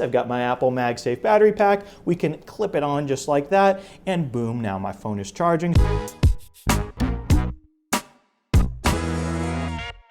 I've got my Apple MagSafe battery pack. We can clip it on just like that, and boom, now my phone is charging.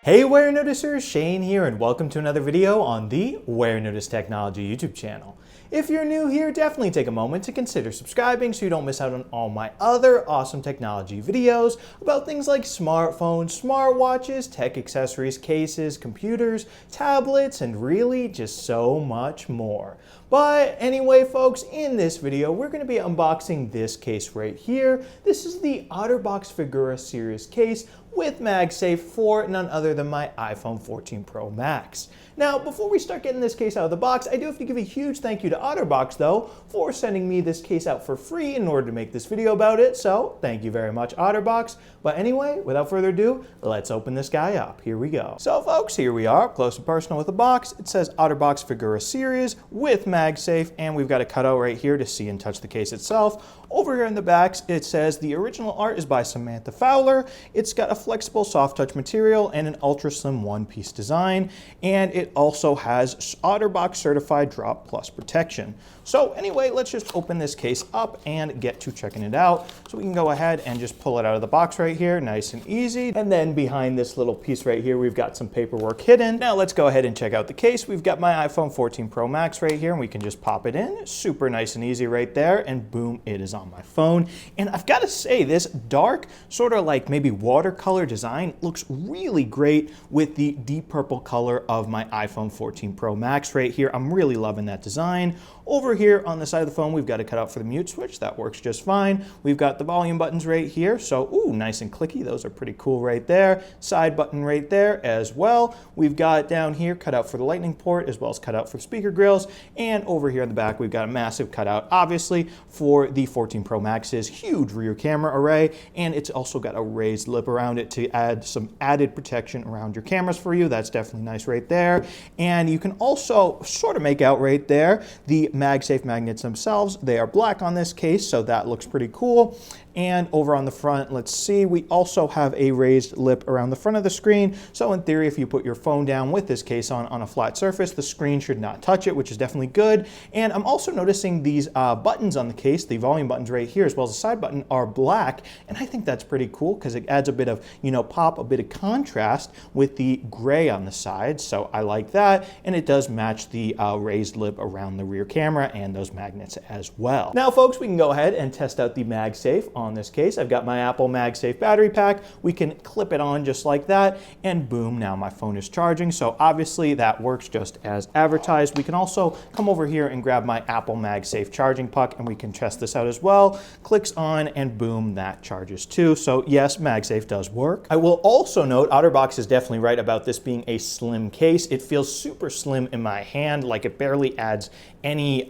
Hey Warenoticers, Shane here, and welcome to another video on the Warenotice Technology YouTube channel. If you're new here, definitely take a moment to consider subscribing so you don't miss out on all my other awesome technology videos about things like smartphones, smartwatches, tech accessories, cases, computers, tablets, and really just so much more. But anyway, folks, in this video, we're going to be unboxing this case right here. This is the OtterBox Figura series case with MagSafe for none other than my iPhone 14 Pro Max. Now, before we start getting this case out of the box, I do have to give a huge thank you to OtterBox, though, for sending me this case out for free in order to make this video about it, so thank you very much, OtterBox. But anyway, without further ado, let's open this guy up. Here we go. So, folks, here we are, up close and personal with the box. It says OtterBox Figura series with MagSafe, and we've got a cutout right here to see and touch the case itself. Over here in the back, it says the original art is by Samantha Fowler. It's got a flexible soft touch material and an ultra slim one-piece design, and it also has OtterBox certified drop plus protection. So anyway, let's just open this case up and get to checking it out. So we can go ahead and just pull it out of the box right here, nice and easy. And then behind this little piece right here, we've got some paperwork hidden. Now let's go ahead and check out the case. We've got my iPhone 14 Pro Max right here, and we can just pop it in. Super nice and easy right there, and boom, it is on my phone. And I've got to say, this dark, sort of like maybe watercolor design looks really great with the deep purple color of my iPhone 14 Pro Max right here. I'm really loving that design. Over here on the side of the phone, we've got a cutout for the mute switch. That works just fine. We've got the volume buttons right here. So, ooh, nice and clicky. Those are pretty cool right there. Side button right there as well. We've got down here cutout for the lightning port as well as cutout for speaker grills. And over here in the back, we've got a massive cutout, obviously, for the 14 Pro Max's huge rear camera array. And it's also got a raised lip around it to add some added protection around your cameras for you. That's definitely nice right there. And you can also sort of make out right there the MagSafe magnets themselves. They are black on this case, so that looks pretty cool. And over on the front, let's see, we also have a raised lip around the front of the screen. So in theory, if you put your phone down with this case on a flat surface, the screen should not touch it, which is definitely good. And I'm also noticing these buttons on the case, the volume buttons right here, as well as the side button, are black. And I think that's pretty cool because it adds a bit of, pop, a bit of contrast with the gray on the side. So I like that. And it does match the raised lip around the rear camera and those magnets as well. Now, folks, we can go ahead and test out the MagSafe on this case. I've got my Apple MagSafe battery pack. We can clip it on just like that, and boom, now my phone is charging. So obviously that works just as advertised. We can also come over here and grab my Apple MagSafe charging puck, and we can test this out as well. Clicks on, and boom, that charges too. So yes, MagSafe does work. I will also note, OtterBox is definitely right about this being a slim case. It feels super slim in my hand, like it barely adds any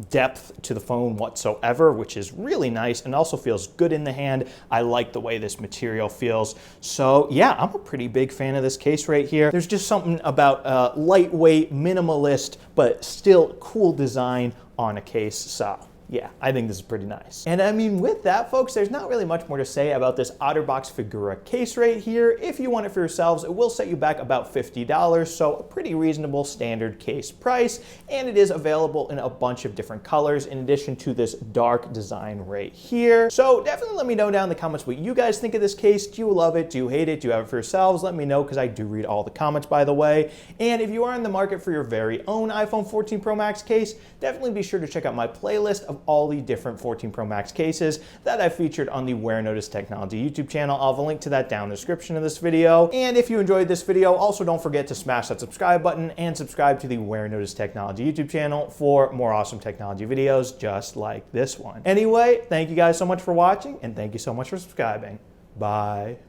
depth to the phone whatsoever, which is really nice and also feels good in the hand. I like the way this material feels. So yeah, I'm a pretty big fan of this case right here. There's just something about lightweight, minimalist, but still cool design on a case. So yeah, I think this is pretty nice. And I mean, with that, folks, there's not really much more to say about this OtterBox Figura case right here. If you want it for yourselves, it will set you back about $50, so a pretty reasonable standard case price. And it is available in a bunch of different colors in addition to this dark design right here. So definitely let me know down in the comments what you guys think of this case. Do you love it? Do you hate it? Do you have it for yourselves? Let me know, because I do read all the comments, by the way. And if you are in the market for your very own iPhone 14 Pro Max case, definitely be sure to check out my playlist of all the different 14 Pro Max cases that I've featured on the Warenotice Technology YouTube channel. I'll have a link to that down in the description of this video. And if you enjoyed this video, also don't forget to smash that subscribe button and subscribe to the Warenotice Technology YouTube channel for more awesome technology videos just like this one. Anyway, thank you guys so much for watching, and thank you so much for subscribing. Bye.